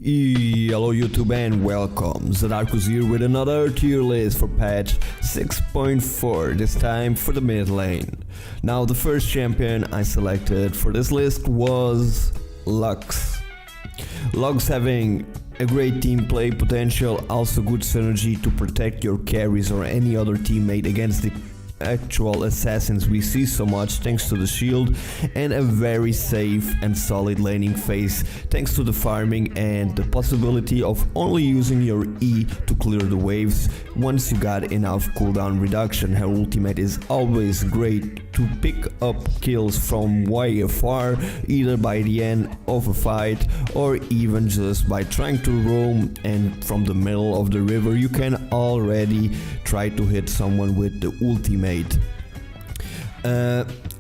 Hello YouTube and welcome, Zadarkus here with another tier list for patch 6.4, this time for the mid lane. Now the first champion I selected for this list was Lux. Lux having a great team play potential, also good synergy to protect your carries or any other teammate against the actual assassins we see so much thanks to the shield, and a very safe and solid laning phase thanks to the farming and the possibility of only using your E to clear the waves once you got enough cooldown reduction. Her ultimate is always great to pick up kills from way afar, either by the end of a fight or even just by trying to roam, and from the middle of the river you can already try to hit someone with the ultimate.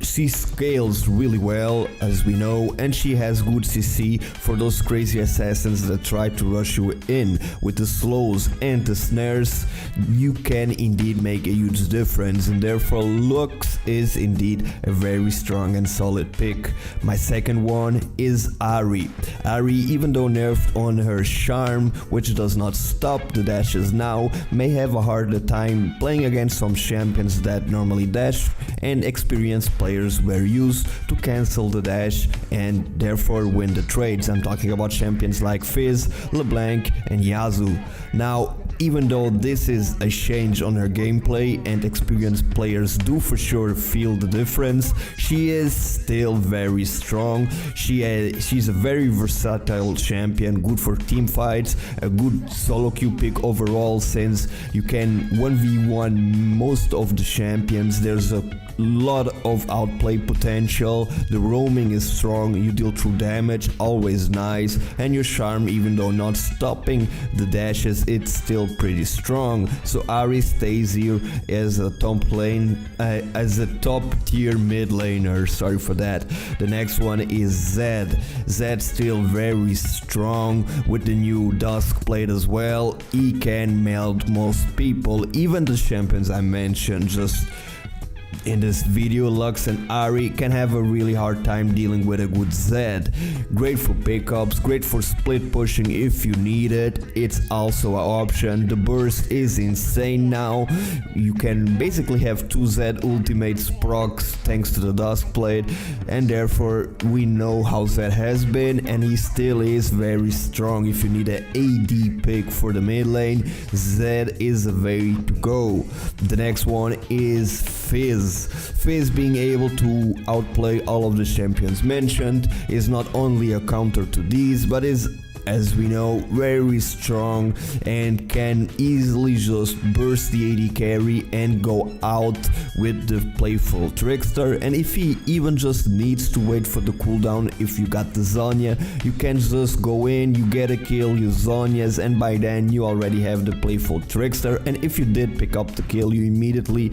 She scales really well, as we know, and she has good CC for those crazy assassins that try to rush you in. With the slows and the snares, you can indeed make a huge difference, and therefore Lux is indeed a very strong and solid pick. My second one is Ahri. Ahri, even though nerfed on her charm, which does not stop the dashes now, may have a harder time playing against some champions that normally dash, and experienced players were used to cancel the dash and therefore win the trades. I'm talking about champions like Fizz, LeBlanc and Yazoo. Now, even though this is a change on her gameplay and experienced players do for sure feel the difference, she is still very strong. She's a very versatile champion, good for team fights, a good solo queue pick overall, since you can 1v1 most of the champions. There's a lot of outplay potential, the roaming is strong, you deal true damage, always nice, and your charm, even though not stopping the dashes, it's still pretty strong. So Ahri stays here as a top lane, as a top tier mid laner. Sorry for that. The next one is Zed. Zed still very strong with the new Dusk plate as well. He can melt most people, even the champions I mentioned just in this video. Lux and Ahri can have a really hard time dealing with a good Zed. Great for pickups, great for split pushing if you need it. It's also an option. The burst is insane now. You can basically have 2 Zed ultimates procs thanks to the Dusk plate, and therefore we know how Zed has been, and he still is very strong. If you need an AD pick for the mid lane, Zed is a way to go. The next one is Fizz. Fizz, being able to outplay all of the champions mentioned, is not only a counter to these, but is, as we know, very strong and can easily just burst the AD carry and go out with the playful trickster. And if he even just needs to wait for the cooldown, if you got the Zhonya, you can just go in, you get a kill, you Zhonyas, and by then you already have the playful trickster. And if you did pick up the kill, you immediately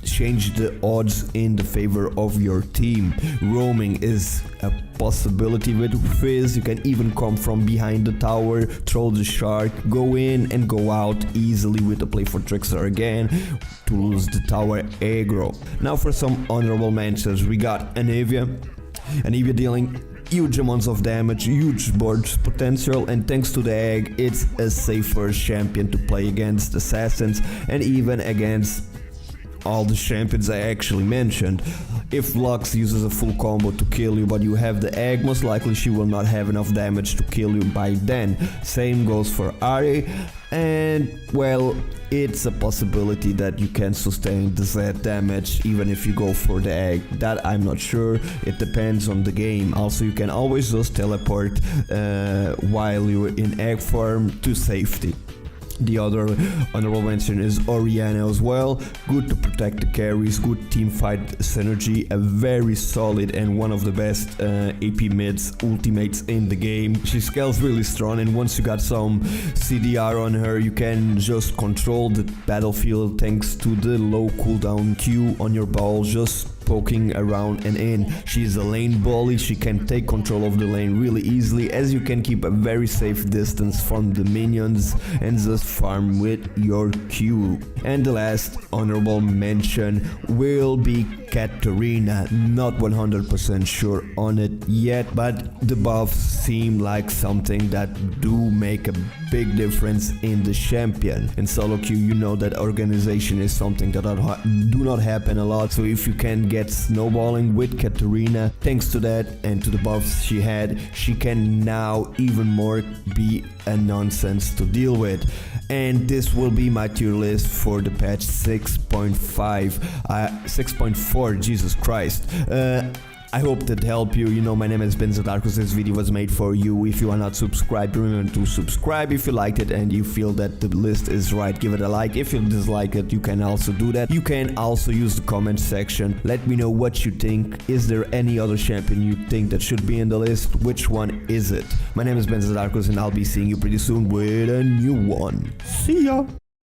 change the odds in the favor of your team. Roaming is a possibility with Fizz. You can even come from behind the tower, throw the shark, go in and go out easily with the play for trickster again to lose the tower aggro. Now for some honorable mentions, we got Anivia. Anivia dealing huge amounts of damage, huge burst potential, and thanks to the egg, it's a safer champion to play against assassins and even against all the champions I actually mentioned. If Lux uses a full combo to kill you but you have the egg, most likely she will not have enough damage to kill you by then. Same goes for Ahri, and well, it's a possibility that you can sustain the Z damage even if you go for the egg. That I'm not sure, it depends on the game. Also, you can always just teleport while you're in egg form to safety. The other honorable mention is Orianna as well. Good to protect the carries, good team fight synergy, a very solid and one of the best AP mids ultimates in the game. She scales really strong, and once you got some CDR on her, you can just control the battlefield thanks to the low cooldown Q on your ball, just poking around and in. She's a lane bully, she can take control of the lane really easily, as you can keep a very safe distance from the minions and just farm with your Q. And the last honorable mention will be Katarina. Not 100% sure on it yet, but the buffs seem like something that do make a big difference in the champion. In solo queue, you know that organization is something that do not happen a lot, so if you can get snowballing with Katarina, thanks to that and to the buffs she had, she can now even more be a nonsense to deal with. And this will be my tier list for the patch 6.4, Jesus Christ. I hope that helped you. You know, my name has been Zadarkus. This video was made for you. If you are not subscribed, remember to subscribe. If you liked it and you feel that the list is right, give it a like. If you dislike it, you can also do that. You can also use the comment section. Let me know what you think. Is there any other champion you think that should be in the list? Which one is it? My name has been Zadarkus and I'll be seeing you pretty soon with a new one. See ya!